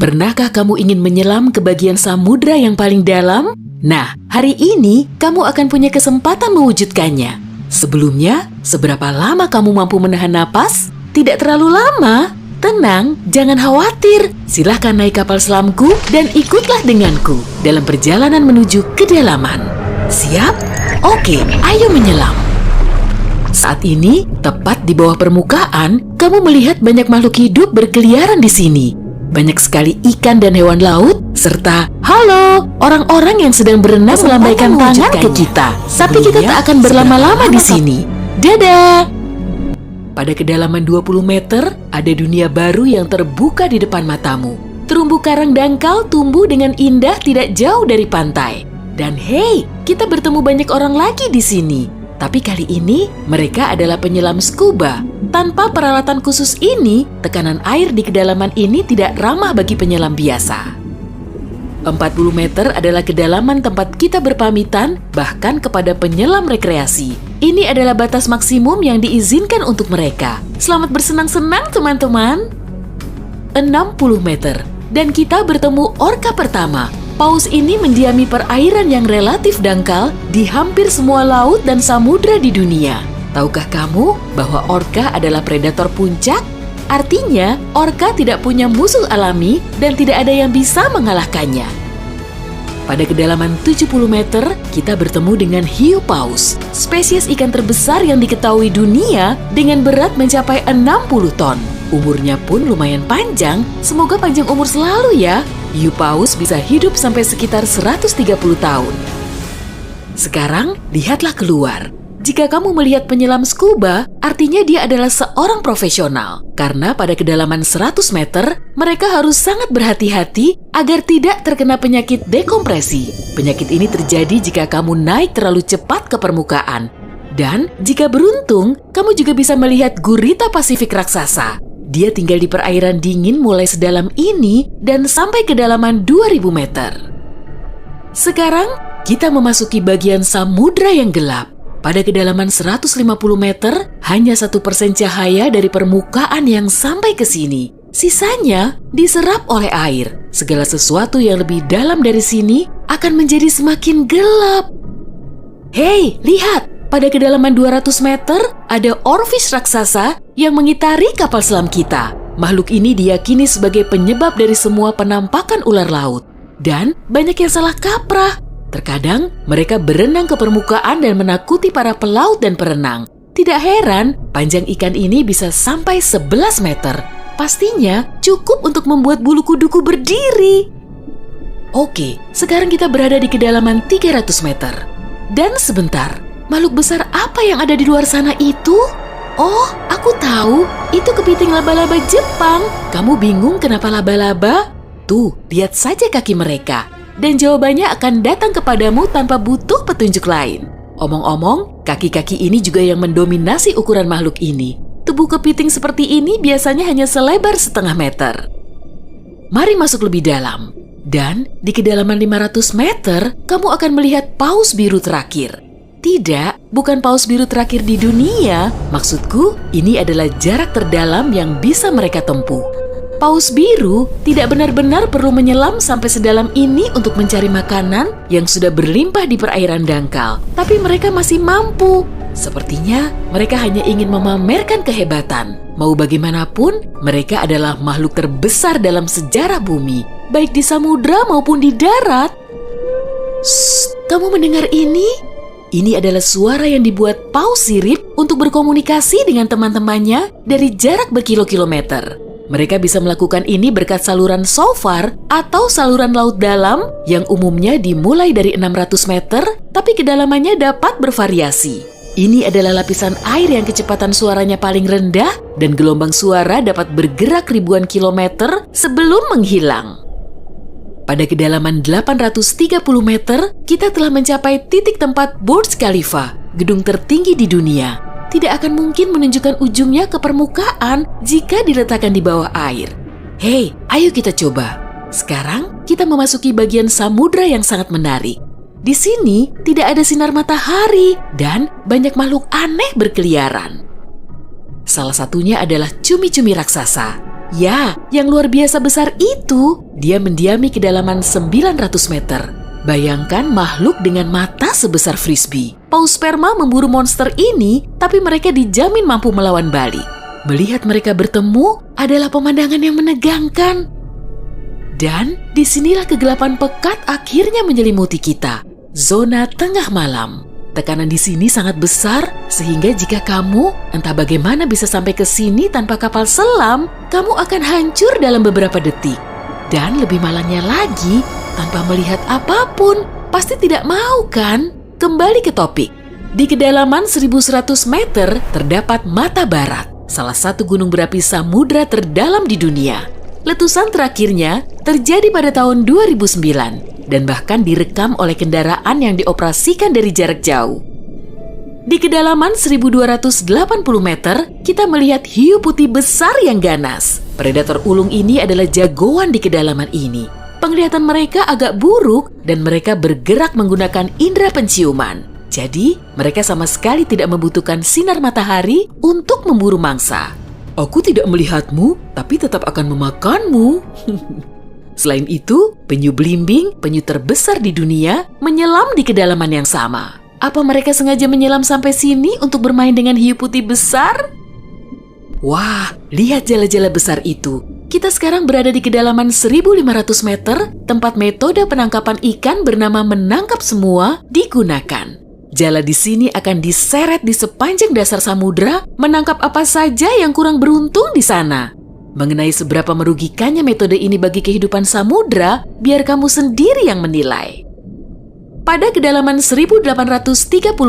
Pernahkah kamu ingin menyelam ke bagian samudra yang paling dalam? Nah, hari ini kamu akan punya kesempatan mewujudkannya. Sebelumnya, seberapa lama kamu mampu menahan napas? Tidak terlalu lama. Tenang, jangan khawatir. Silahkan naik kapal selamku dan ikutlah denganku dalam perjalanan menuju kedalaman. Siap? Oke, ayo menyelam. Saat ini, tepat di bawah permukaan, kamu melihat banyak makhluk hidup berkeliaran di sini. Banyak sekali ikan dan hewan laut, serta halo, orang-orang yang sedang berenang melambaikan tangan ke kita. Tapi kita tak akan berlama-lama di sini. Dadah! Pada kedalaman 20 meter, ada dunia baru yang terbuka di depan matamu. Terumbu karang dangkal tumbuh dengan indah tidak jauh dari pantai. Dan hey, kita bertemu banyak orang lagi di sini. Tapi kali ini, mereka adalah penyelam scuba. Tanpa peralatan khusus ini, tekanan air di kedalaman ini tidak ramah bagi penyelam biasa. 40 meter adalah kedalaman tempat kita berpamitan, bahkan kepada penyelam rekreasi. Ini adalah batas maksimum yang diizinkan untuk mereka. Selamat bersenang-senang, teman-teman. 60 meter, dan kita bertemu orka pertama. Paus ini mendiami perairan yang relatif dangkal di hampir semua laut dan samudra di dunia. Tahukah kamu bahwa orka adalah predator puncak? Artinya, orka tidak punya musuh alami dan tidak ada yang bisa mengalahkannya. Pada kedalaman 70 meter, kita bertemu dengan hiu paus, spesies ikan terbesar yang diketahui dunia dengan berat mencapai 60 ton. Umurnya pun lumayan panjang, semoga panjang umur selalu ya. Hiu paus bisa hidup sampai sekitar 130 tahun. Sekarang, lihatlah keluar. Jika kamu melihat penyelam scuba, artinya dia adalah seorang profesional. Karena pada kedalaman 100 meter, mereka harus sangat berhati-hati agar tidak terkena penyakit dekompresi. Penyakit ini terjadi jika kamu naik terlalu cepat ke permukaan. Dan jika beruntung, kamu juga bisa melihat gurita Pasifik raksasa. Dia tinggal di perairan dingin mulai sedalam ini dan sampai kedalaman 2000 meter. Sekarang, kita memasuki bagian samudra yang gelap. Pada kedalaman 150 meter, hanya 1% cahaya dari permukaan yang sampai ke sini. Sisanya diserap oleh air. Segala sesuatu yang lebih dalam dari sini akan menjadi semakin gelap. Hei, lihat! Pada kedalaman 200 meter, ada oarfish raksasa yang mengitari kapal selam kita. Makhluk ini diyakini sebagai penyebab dari semua penampakan ular laut. Dan banyak yang salah kaprah. Terkadang, mereka berenang ke permukaan dan menakuti para pelaut dan perenang. Tidak heran, panjang ikan ini bisa sampai 11 meter. Pastinya cukup untuk membuat bulu kuduku berdiri. Oke, sekarang kita berada di kedalaman 300 meter. Dan sebentar, makhluk besar apa yang ada di luar sana itu? Oh, aku tahu, itu kepiting laba-laba Jepang. Kamu bingung kenapa laba-laba? Tuh, lihat saja kaki mereka. Dan jawabannya akan datang kepadamu tanpa butuh petunjuk lain. Omong-omong, kaki-kaki ini juga yang mendominasi ukuran makhluk ini. Tubuh kepiting seperti ini biasanya hanya selebar setengah meter. Mari masuk lebih dalam. Dan di kedalaman 500 meter, kamu akan melihat paus biru terakhir. Tidak, bukan paus biru terakhir di dunia. Maksudku, ini adalah jarak terdalam yang bisa mereka tempuh. Paus biru tidak benar-benar perlu menyelam sampai sedalam ini untuk mencari makanan yang sudah berlimpah di perairan dangkal. Tapi mereka masih mampu. Sepertinya mereka hanya ingin memamerkan kehebatan. Mau bagaimanapun, mereka adalah makhluk terbesar dalam sejarah bumi, baik di samudra maupun di darat. Shh, kamu mendengar ini? Ini adalah suara yang dibuat paus sirip untuk berkomunikasi dengan teman-temannya dari jarak berkilo-kilometer. Mereka bisa melakukan ini berkat saluran shofar atau saluran laut dalam yang umumnya dimulai dari 600 meter, tapi kedalamannya dapat bervariasi. Ini adalah lapisan air yang kecepatan suaranya paling rendah dan gelombang suara dapat bergerak ribuan kilometer sebelum menghilang. Pada kedalaman 830 meter, kita telah mencapai titik tempat Burj Khalifa, gedung tertinggi di dunia. Tidak akan mungkin menunjukkan ujungnya ke permukaan jika diletakkan di bawah air. Hei, ayo kita coba. Sekarang kita memasuki bagian samudra yang sangat menarik. Di sini tidak ada sinar matahari dan banyak makhluk aneh berkeliaran. Salah satunya adalah cumi-cumi raksasa. Ya, yang luar biasa besar itu, dia mendiami kedalaman 900 meter. Bayangkan makhluk dengan mata sebesar frisbee. Paus sperma memburu monster ini, tapi mereka dijamin mampu melawan balik. Melihat mereka bertemu adalah pemandangan yang menegangkan. Dan disinilah kegelapan pekat akhirnya menyelimuti kita. Zona tengah malam. Tekanan di sini sangat besar, sehingga jika kamu entah bagaimana bisa sampai ke sini tanpa kapal selam, kamu akan hancur dalam beberapa detik. Dan lebih malangnya lagi, tanpa melihat apapun, pasti tidak mau kan? Kembali ke topik. Di kedalaman 1100 meter terdapat Mata Barat, salah satu gunung berapi samudra terdalam di dunia. Letusan terakhirnya terjadi pada tahun 2009 dan bahkan direkam oleh kendaraan yang dioperasikan dari jarak jauh. Di kedalaman 1280 meter, kita melihat hiu putih besar yang ganas. Predator ulung ini adalah jagoan di kedalaman ini. Penglihatan mereka agak buruk dan mereka bergerak menggunakan indera penciuman. Jadi, mereka sama sekali tidak membutuhkan sinar matahari untuk memburu mangsa. Aku tidak melihatmu, tapi tetap akan memakanmu. Selain itu, penyu belimbing, penyu terbesar di dunia, menyelam di kedalaman yang sama. Apa mereka sengaja menyelam sampai sini untuk bermain dengan hiu putih besar? Wah, lihat jala-jala besar itu. Kita sekarang berada di kedalaman 1500 meter, tempat metode penangkapan ikan bernama menangkap semua digunakan. Jala di sini akan diseret di sepanjang dasar samudra, menangkap apa saja yang kurang beruntung di sana. Mengenai seberapa merugikannya metode ini bagi kehidupan samudra, biar kamu sendiri yang menilai. Pada kedalaman 1830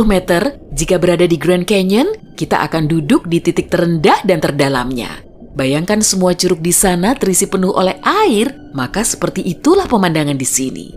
meter, jika berada di Grand Canyon, kita akan duduk di titik terendah dan terdalamnya. Bayangkan semua curug di sana terisi penuh oleh air, maka seperti itulah pemandangan di sini.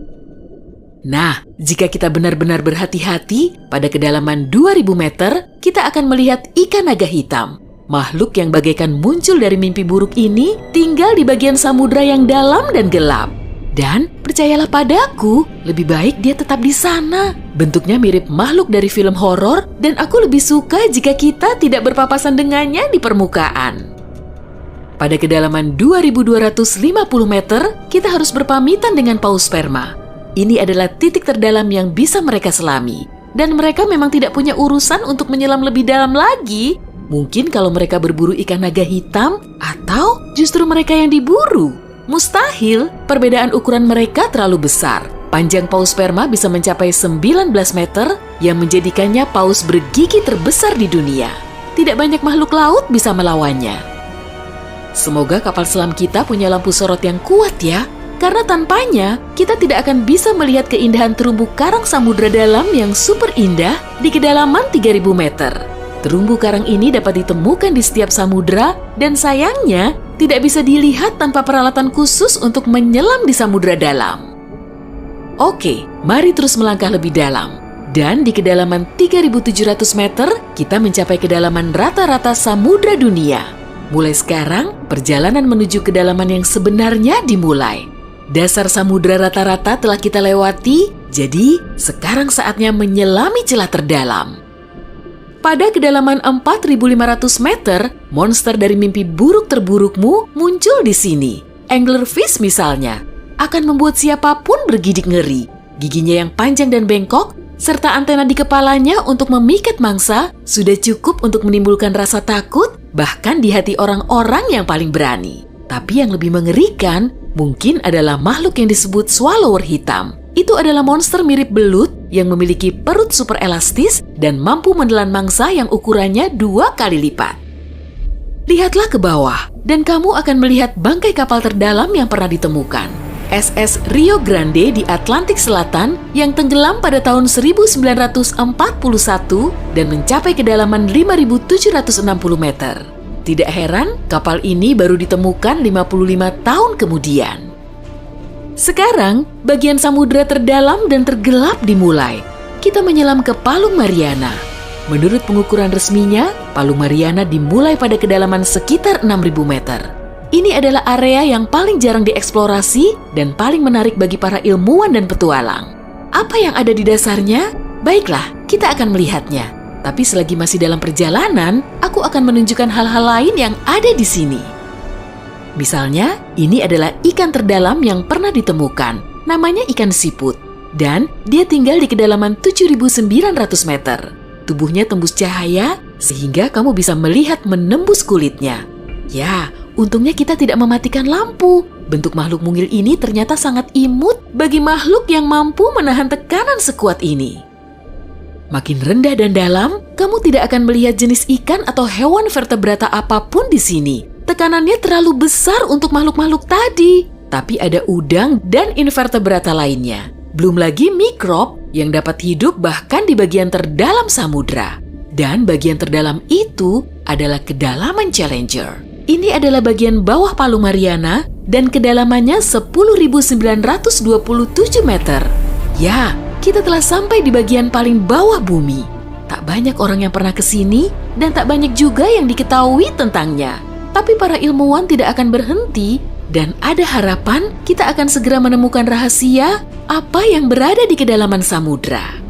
Nah, jika kita benar-benar berhati-hati, pada kedalaman 2000 meter, kita akan melihat ikan naga hitam. Makhluk yang bagaikan muncul dari mimpi buruk ini tinggal di bagian samudra yang dalam dan gelap. Dan percayalah padaku, lebih baik dia tetap di sana. Bentuknya mirip makhluk dari film horor dan aku lebih suka jika kita tidak berpapasan dengannya di permukaan. Pada kedalaman 2250 meter, kita harus berpamitan dengan paus sperma. Ini adalah titik terdalam yang bisa mereka selami. Dan mereka memang tidak punya urusan untuk menyelam lebih dalam lagi. Mungkin kalau mereka berburu ikan naga hitam, atau justru mereka yang diburu. Mustahil, perbedaan ukuran mereka terlalu besar. Panjang paus sperma bisa mencapai 19 meter, yang menjadikannya paus bergigi terbesar di dunia. Tidak banyak makhluk laut bisa melawannya. Semoga kapal selam kita punya lampu sorot yang kuat ya, karena tanpanya kita tidak akan bisa melihat keindahan terumbu karang samudra dalam yang super indah di kedalaman 3000 meter. Terumbu karang ini dapat ditemukan di setiap samudra dan sayangnya tidak bisa dilihat tanpa peralatan khusus untuk menyelam di samudra dalam. Oke, mari terus melangkah lebih dalam. Dan di kedalaman 3700 meter, kita mencapai kedalaman rata-rata samudra dunia. Mulai sekarang, perjalanan menuju kedalaman yang sebenarnya dimulai. Dasar samudra rata-rata telah kita lewati, jadi sekarang saatnya menyelami celah terdalam. Pada kedalaman 4500 meter, monster dari mimpi buruk terburukmu muncul di sini. Anglerfish misalnya, akan membuat siapapun bergidik ngeri. Giginya yang panjang dan bengkok, serta antena di kepalanya untuk memikat mangsa, sudah cukup untuk menimbulkan rasa takut, bahkan di hati orang-orang yang paling berani. Tapi yang lebih mengerikan, mungkin adalah makhluk yang disebut swallower hitam. Itu adalah monster mirip belut yang memiliki perut super elastis dan mampu menelan mangsa yang ukurannya 2 kali lipat. Lihatlah ke bawah, dan kamu akan melihat bangkai kapal terdalam yang pernah ditemukan. SS Rio Grande di Atlantik Selatan yang tenggelam pada tahun 1941 dan mencapai kedalaman 5.760 meter. Tidak heran, kapal ini baru ditemukan 55 tahun kemudian. Sekarang, bagian samudra terdalam dan tergelap dimulai. Kita menyelam ke Palung Mariana. Menurut pengukuran resminya, Palung Mariana dimulai pada kedalaman sekitar 6.000 meter. Ini adalah area yang paling jarang dieksplorasi dan paling menarik bagi para ilmuwan dan petualang. Apa yang ada di dasarnya? Baiklah, kita akan melihatnya. Tapi selagi masih dalam perjalanan, aku akan menunjukkan hal-hal lain yang ada di sini. Misalnya, ini adalah ikan terdalam yang pernah ditemukan. Namanya ikan siput. Dan dia tinggal di kedalaman 7.900 meter. Tubuhnya tembus cahaya sehingga kamu bisa melihat menembus kulitnya. Ya, untungnya kita tidak mematikan lampu. Bentuk makhluk mungil ini ternyata sangat imut bagi makhluk yang mampu menahan tekanan sekuat ini. Makin rendah dan dalam, kamu tidak akan melihat jenis ikan atau hewan vertebrata apapun di sini. Tekanannya terlalu besar untuk makhluk-makhluk tadi. Tapi ada udang dan invertebrata lainnya. Belum lagi mikrob yang dapat hidup bahkan di bagian terdalam samudra. Dan bagian terdalam itu adalah kedalaman Challenger. Ini adalah bagian bawah Palung Mariana dan kedalamannya 10.927 meter. Ya, kita telah sampai di bagian paling bawah bumi. Tak banyak orang yang pernah ke sini dan tak banyak juga yang diketahui tentangnya. Tapi para ilmuwan tidak akan berhenti dan ada harapan kita akan segera menemukan rahasia apa yang berada di kedalaman samudra.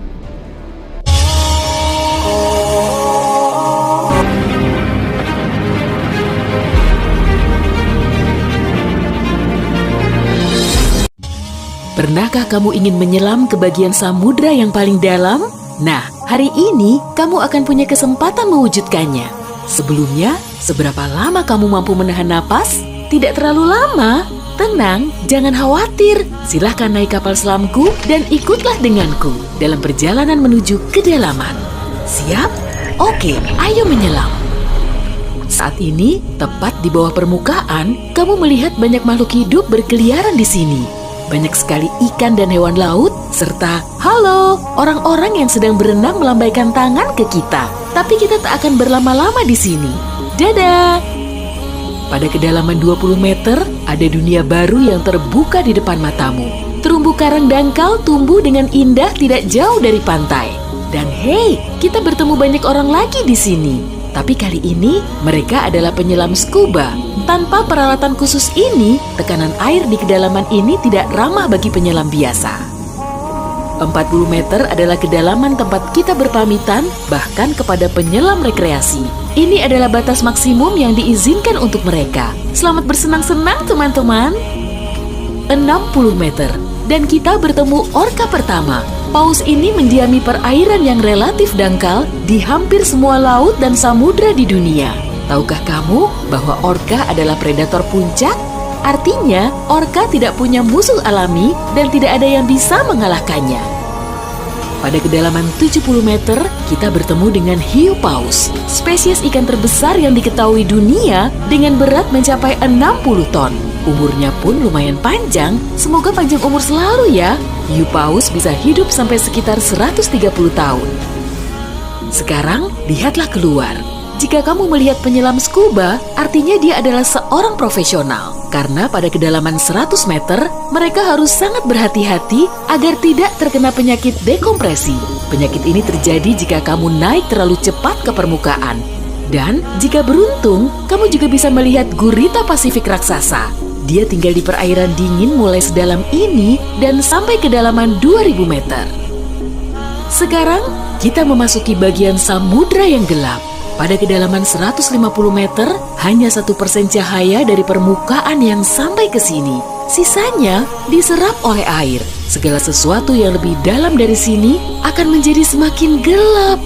Pernahkah kamu ingin menyelam ke bagian samudra yang paling dalam? Nah, hari ini kamu akan punya kesempatan mewujudkannya. Sebelumnya, seberapa lama kamu mampu menahan napas? Tidak terlalu lama. Tenang, jangan khawatir. Silahkan naik kapal selamku dan ikutlah denganku dalam perjalanan menuju kedalaman. Siap? Oke, ayo menyelam. Saat ini, tepat di bawah permukaan, kamu melihat banyak makhluk hidup berkeliaran di sini. Banyak sekali ikan dan hewan laut, serta halo, orang-orang yang sedang berenang melambaikan tangan ke kita. Tapi kita tak akan berlama-lama di sini. Dadah! Pada kedalaman 20 meter, ada dunia baru yang terbuka di depan matamu. Terumbu karang dangkal tumbuh dengan indah tidak jauh dari pantai. Dan hey, kita bertemu banyak orang lagi di sini. Tapi kali ini, mereka adalah penyelam scuba. Tanpa peralatan khusus ini, tekanan air di kedalaman ini tidak ramah bagi penyelam biasa. 40 meter adalah kedalaman tempat kita berpamitan, bahkan kepada penyelam rekreasi. Ini adalah batas maksimum yang diizinkan untuk mereka. Selamat bersenang-senang, teman-teman. 60 meter, dan kita bertemu orka pertama. Paus ini mendiami perairan yang relatif dangkal di hampir semua laut dan samudra di dunia. Tahukah kamu bahwa orka adalah predator puncak? Artinya, orka tidak punya musuh alami dan tidak ada yang bisa mengalahkannya. Pada kedalaman 70 meter, kita bertemu dengan hiu paus, spesies ikan terbesar yang diketahui dunia dengan berat mencapai 60 ton. Umurnya pun lumayan panjang, semoga panjang umur selalu ya. Hiu paus bisa hidup sampai sekitar 130 tahun. Sekarang, lihatlah keluar. Jika kamu melihat penyelam scuba, artinya dia adalah seorang profesional. Karena pada kedalaman 100 meter, mereka harus sangat berhati-hati agar tidak terkena penyakit dekompresi. Penyakit ini terjadi jika kamu naik terlalu cepat ke permukaan. Dan jika beruntung, kamu juga bisa melihat gurita Pasifik raksasa. Dia tinggal di perairan dingin mulai sedalam ini dan sampai kedalaman 2000 meter. Sekarang, kita memasuki bagian samudra yang gelap. Pada kedalaman 150 meter, hanya 1% cahaya dari permukaan yang sampai ke sini. Sisanya diserap oleh air. Segala sesuatu yang lebih dalam dari sini akan menjadi semakin gelap.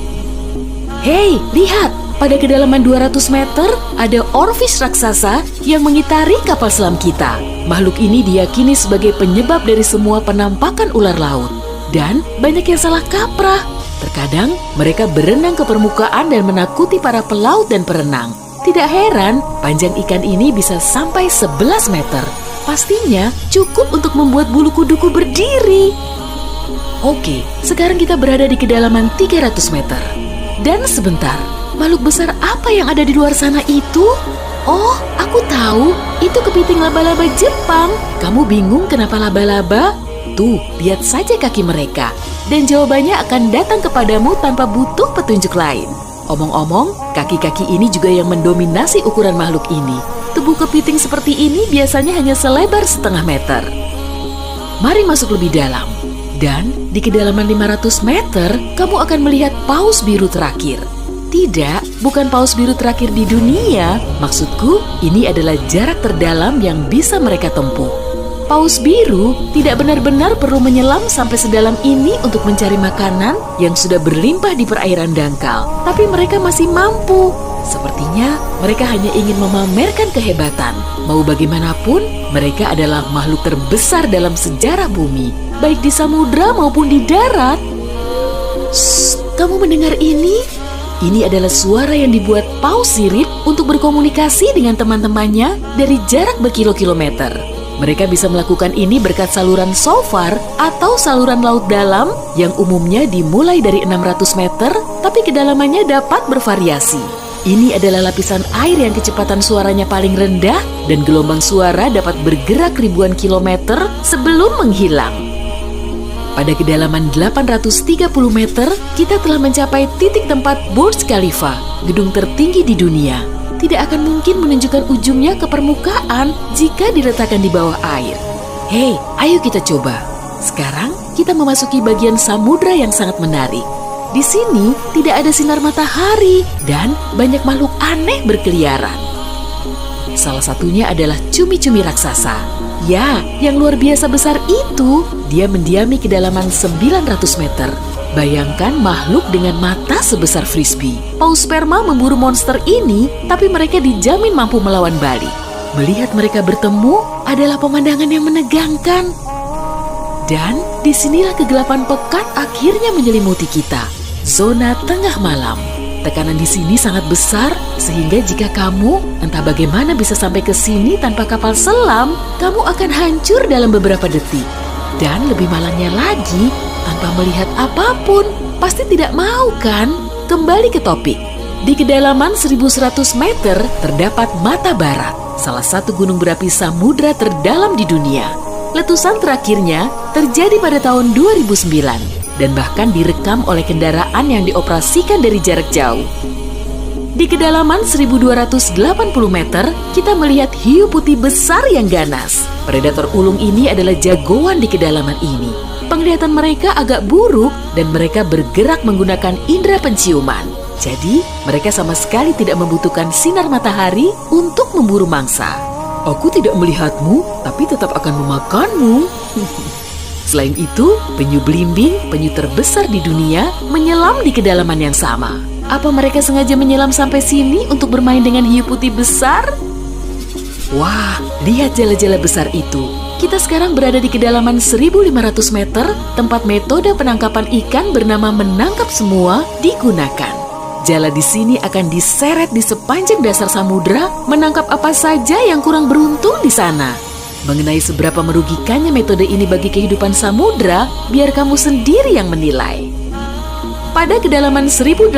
Hei, lihat! Pada kedalaman 200 meter, ada orfish raksasa yang mengitari kapal selam kita. Makhluk ini diyakini sebagai penyebab dari semua penampakan ular laut. Dan banyak yang salah kaprah. Terkadang mereka berenang ke permukaan dan menakuti para pelaut dan perenang. Tidak heran, panjang ikan ini bisa sampai 11 meter. Pastinya cukup untuk membuat bulu kuduku berdiri. Oke, sekarang kita berada di kedalaman 300 meter. Dan sebentar, makhluk besar apa yang ada di luar sana itu? Oh, aku tahu, itu kepiting laba-laba Jepang. Kamu bingung kenapa laba-laba? Tuh, lihat saja kaki mereka. Dan jawabannya akan datang kepadamu tanpa butuh petunjuk lain. Omong-omong, kaki-kaki ini juga yang mendominasi ukuran makhluk ini. Tubuh kepiting seperti ini biasanya hanya selebar setengah meter. Mari masuk lebih dalam. Dan di kedalaman 500 meter, kamu akan melihat paus biru terakhir. Tidak, bukan paus biru terakhir di dunia. Maksudku, ini adalah jarak terdalam yang bisa mereka tempuh. Paus biru tidak benar-benar perlu menyelam sampai sedalam ini untuk mencari makanan yang sudah berlimpah di perairan dangkal. Tapi mereka masih mampu. Sepertinya mereka hanya ingin memamerkan kehebatan. Mau bagaimanapun, mereka adalah makhluk terbesar dalam sejarah bumi, baik di samudra maupun di darat. Shh, kamu mendengar ini? Ini adalah suara yang dibuat paus sirip untuk berkomunikasi dengan teman-temannya dari jarak berkilo-kilometer. Mereka bisa melakukan ini berkat saluran shofar atau saluran laut dalam yang umumnya dimulai dari 600 meter, tapi kedalamannya dapat bervariasi. Ini adalah lapisan air yang kecepatan suaranya paling rendah dan gelombang suara dapat bergerak ribuan kilometer sebelum menghilang. Pada kedalaman 830 meter, kita telah mencapai titik tempat Burj Khalifa, gedung tertinggi di dunia. Tidak akan mungkin menunjukkan ujungnya ke permukaan jika diletakkan di bawah air. Hei, ayo kita coba. Sekarang kita memasuki bagian samudra yang sangat menarik. Di sini tidak ada sinar matahari dan banyak makhluk aneh berkeliaran. Salah satunya adalah cumi-cumi raksasa. Ya, yang luar biasa besar itu, dia mendiami kedalaman 900 meter. Bayangkan makhluk dengan mata sebesar frisbee. Paus sperma memburu monster ini, tapi mereka dijamin mampu melawan balik. Melihat mereka bertemu adalah pemandangan yang menegangkan. Dan disinilah kegelapan pekat akhirnya menyelimuti kita. Zona tengah malam. Tekanan di sini sangat besar, sehingga jika kamu entah bagaimana bisa sampai ke sini tanpa kapal selam, kamu akan hancur dalam beberapa detik. Dan lebih malangnya lagi, tanpa melihat apapun, pasti tidak mau kan? Kembali ke topik. Di kedalaman 1100 meter terdapat Mata Barat, salah satu gunung berapi samudra terdalam di dunia. Letusan terakhirnya terjadi pada tahun 2009. Dan bahkan direkam oleh kendaraan yang dioperasikan dari jarak jauh. Di kedalaman 1280 meter, kita melihat hiu putih besar yang ganas. Predator ulung ini adalah jagoan di kedalaman ini. Penglihatan mereka agak buruk dan mereka bergerak menggunakan indera penciuman. Jadi, mereka sama sekali tidak membutuhkan sinar matahari untuk memburu mangsa. Aku tidak melihatmu, tapi tetap akan memakanmu. Selain itu, penyu belimbing, penyu terbesar di dunia, menyelam di kedalaman yang sama. Apa mereka sengaja menyelam sampai sini untuk bermain dengan hiu putih besar? Wah, lihat jala-jala besar itu. Kita sekarang berada di kedalaman 1500 meter, tempat metode penangkapan ikan bernama menangkap semua digunakan. Jala di sini akan diseret di sepanjang dasar samudra, menangkap apa saja yang kurang beruntung di sana. Mengenai seberapa merugikannya metode ini bagi kehidupan samudra, biar kamu sendiri yang menilai. Pada kedalaman 1830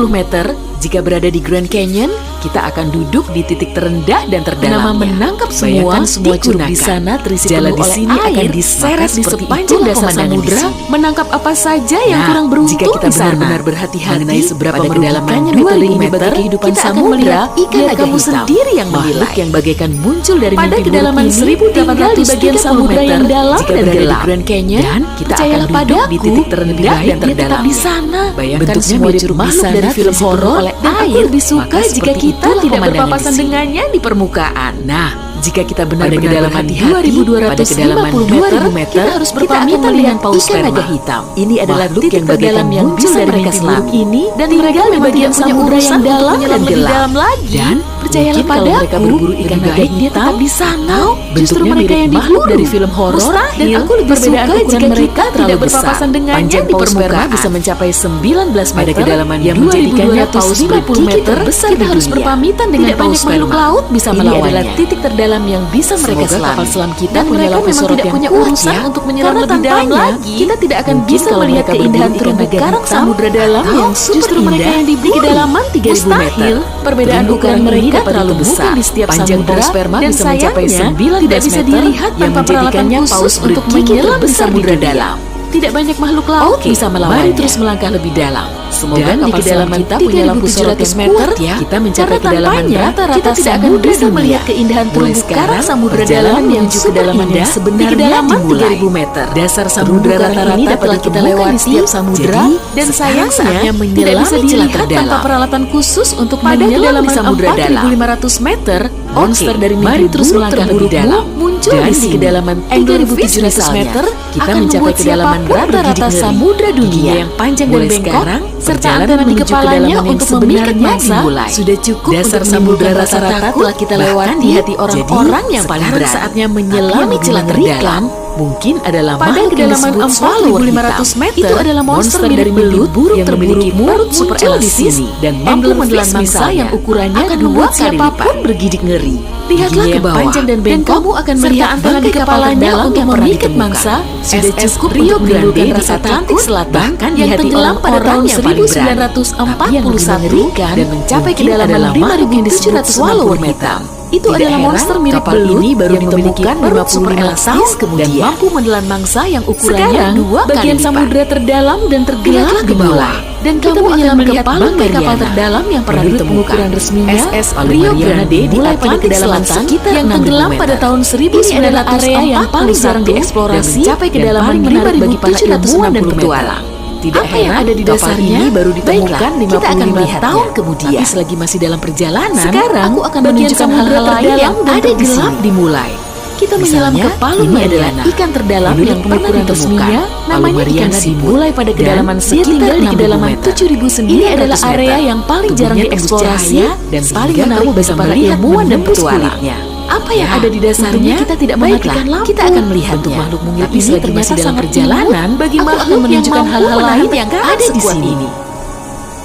meter, jika berada di Grand Canyon, kita akan duduk di titik terendah dan terdalamnya. Nama menangkap semua curug di sana terisi penuh oleh sini air, akan diseret di sepanjang dasar samudra, menangkap apa saja yang kurang beruntung jika kita benar-benar berhati-hati mengenai seberapa merugikannya metode ini bagi kehidupan samudra, ikan kamu sendiri yang menilai. Yang bagaikan muncul dari mimpi buruk ini, tinggal di bagian samudra yang dalam dan gelap. Grand Canyon, dan kita akan duduk di titik terendah dan terdalam di sana. Bayangkan semua curug makhluk dari film horor dan aku lebih suka jika kita tidak berpapasan dengannya di permukaan. Nah, jika kita benar-benar kedalaman 2250 meter, kita harus berpamitan dengan paus sperma hitam. Ini adalah titik yang terdalam yang muncul dari mimpi buruk ini, dan mereka di bagian samudra yang dalam dan gelap. Dan percayalah padaku, mereka berburu ikan naga hitam di sana. Justru mereka yang diburu dari film horor, dan aku lebih suka jika mereka tidak berpapasan dengannya di permukaan. Bisa mencapai 19 meter pada kedalaman yang menjadikannya paus bergigi terbesar di dunia. Kita harus berpamitan dengan paus makhluk laut bisa melawannya. Ini adalah titik terdalam yang bisa mereka selami. Kapal selam kita dan mereka memang tidak punya urusan untuk menyelam lebih dalam lagi. Kita tidak akan bisa melihat keindahan terumbu karang samudra dalam yang justru mereka yang di kedalaman 3000 meter. Perbedaan ukuran mereka terlalu besar di setiap samudra dan sayangnya tidak bisa dilihat tanpa peralatan khusus untuk menyelam di samudra dalam. Tidak banyak makhluk laut bisa melawannya. Mari terus melangkah lebih dalam. Semoga Dan di kapal kedalaman selam kita punya lampu sorot yang meter, kuat ya. kita mencapai Karena kedalaman tanpanya, rata-rata kita tidak akan samudra bisa dunia. melihat keindahan Mulai terumbu sekarang, karang samudra perjalanan dalam yang menuju super kedalaman indah yang sebenarnya di kedalaman dimulai. 3000 meter. Dasar Terumbu samudra karang rata-rata ini dapat pada kita ditemukan lewati di setiap samudra, dan dan sayangnya saatnya tidak menyelam bisa di celah dilihat terdalam. tanpa peralatan khusus untuk Pada menyelam di kedalaman samudra dalam. 4.500 meter, monster dari mari mimpi terus buruk melangkah lebih terburukmu dalam. muncul Dan di di sini. kedalaman Anglerfish 3.700 misalnya, meter, kita akan mencapai membuat kedalaman siapapun rata-rata bergidik ngeri. samudra dunia Giginya yang panjang dan Mulai bengkok, sekarang, serta perjalanan antena di menuju kepalanya kedalaman yang untuk memikat sebenarnya mangsa dimulai. sudah cukup Dasar untuk samudra menimbulkan rasa rasa-rasa takut telah kita bahkan lewati. di hati orang-orang Jadi, yang paling sekarang berani. saatnya Tapi menyelam yang di celah lebih terdalam. mengerikan, mungkin adalah Pada makhluk yang kedalaman disebut swallower 4.500 hitam. meter, Itu adalah monster dari mimpi belut buruk yang memiliki terburukmu perut super muncul di elastis sini. dan mampu Anglerfish menelan mangsa misalnya, yang ukurannya akan 2 membuat kali siapapun lipat. Bergidik ngeri. Lihatlah Giginya ke yang bawah, panjang dan dan bengkok, kamu akan serta melihat antena di bangkai kapal kepalanya terdalam untuk yang pernah memikat ditemukan. mangsa sudah SS cukup Rio untuk menimbulkan Grande rasa di Atlantik takut Selatan bahkan di yang hati tenggelam pada orang-orang tahun yang paling berani. 1941 Tapi yang lebih mengerikan dan mencapai mungkin kedalaman adalah makhluk yang disebut 5.760 swallower meter. hitam. Itu Tidak adalah heran monster mirip kapal belut ini baru yang memiliki ditemukan perut 55 super tahun elastis dan kemudian. mampu menelan mangsa yang ukurannya Sekarang, 2 kali bagian lipat. samudra terdalam dan tergelap Lihatlah di ke bawah, bawah, dan kita kamu akan menyelam melihat ke bangkai kapal Mariana. terdalam yang pernah Menurut ditemukan. pengukuran resminya, SS Rio Mariana Grande di dimulai pada Atlantik kedalaman Selatan sekitar yang 6.000 tenggelam meter. pada tahun Ini adalah area yang paling jarang 1941 dieksplorasi dan mencapai dan kedalaman paling menarik bagi para 5.760 ilmuwan dan meter. petualang. Tidak Apa yang heran ada di kapal dasarnya ini baru ditemukan Baiklah, kita akan 55 melihatnya. tahun kemudian. Tapi selagi masih dalam perjalanan, Sekarang, aku akan bagian menunjukkan samudra hal-hal lain terdalam yang dan ada di tergelap sini. dimulai. Kita menyelam ke Misalnya, Palu ini Mariana, adalah ikan terdalam menurut yang pernah pengukuran ditemukan. resminya, Namanya Palu ikan Mariana simut. dimulai pada Dan kedalaman dia sekitar tinggal di 6.000 kedalaman meter. 7.900 Ini adalah meter. area yang paling jarang Tubuhnya tembus dieksplorasi cahaya dan sehingga paling menarik kamu bagi bisa para melihat ilmuwan dan menembus petualang. kulitnya. Apa Ya, yang ada di dasarnya? untungnya kita tidak Baiklah, mematikan lampu. kita akan melihatnya. Bentuk makhluk mungil Tapi ini selagi ternyata masih dalam sangat perjalanan, imut bagi aku makhluk akan yang menunjukkan mampu hal-hal lain menahan yang tekanan ada di sekuat sini. ini.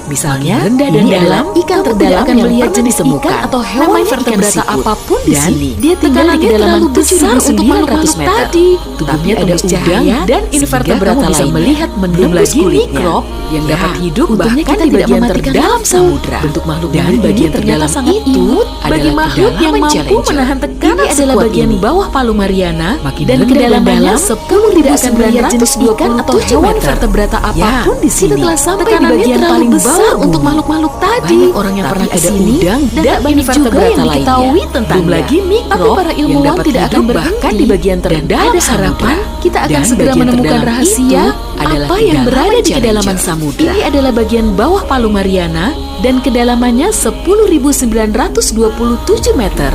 Misalnya, rendah dan ini dalam, adalah ikan kamu terdalam tidak akan yang melihat pernah jenis ditemukan ikan atau hewan Namanya ikan vertebrata siput. apapun di Dan sini. dia tinggal di Tekanannya kedalaman terlalu besar untuk 7.900 makhluk-makhluk meter. tadi. Tubuhnya Tapi ada tembus udang cahaya dan sehingga invertebrata kamu bisa lainnya. melihat Belum menembus lagi kulitnya. mikrop yang Ya, dapat hidup untungnya bahkan kita di tidak bagian mematikan terdalam lampu. samudra. Bentuk makhluk Dan ini bagian ternyata terdalam sangat itu imut adalah bagi makhluk yang kedalaman mampu Challenger. menahan tekanan Ini adalah sekuat bagian ini. bawah Palu Mariana Makin dan rendah dan kedalamannya dalam, 10 tidak akan melihat jenis ikan atau hewan meter. vertebrata apapun Ya, di sini. kita telah sampai di Tekanannya bagian terlalu paling besar bawah untuk bumi. makhluk-makhluk tadi. Banyak orang yang Tapi pernah ada kesini udang dan dan tak banyak juga invertebrata yang lainnya. diketahui tentangnya. Belum lagi mikrob Tapi para yang ilmuwan dapat tidak akan hidup berhenti bahkan di bagian dan terdalam ada harapan samudra. kita akan Dan segera bagian menemukan terdalam rahasia itu adalah apa yang berada di kedalaman kedalaman Challenger. samudra. Ini adalah bagian bawah Palu Mariana dan kedalamannya 10.927 meter.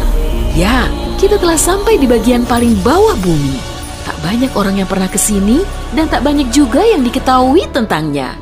Ya, kita telah sampai di bagian paling bawah bumi. Tak banyak orang yang pernah ke sini dan tak banyak juga yang diketahui tentangnya.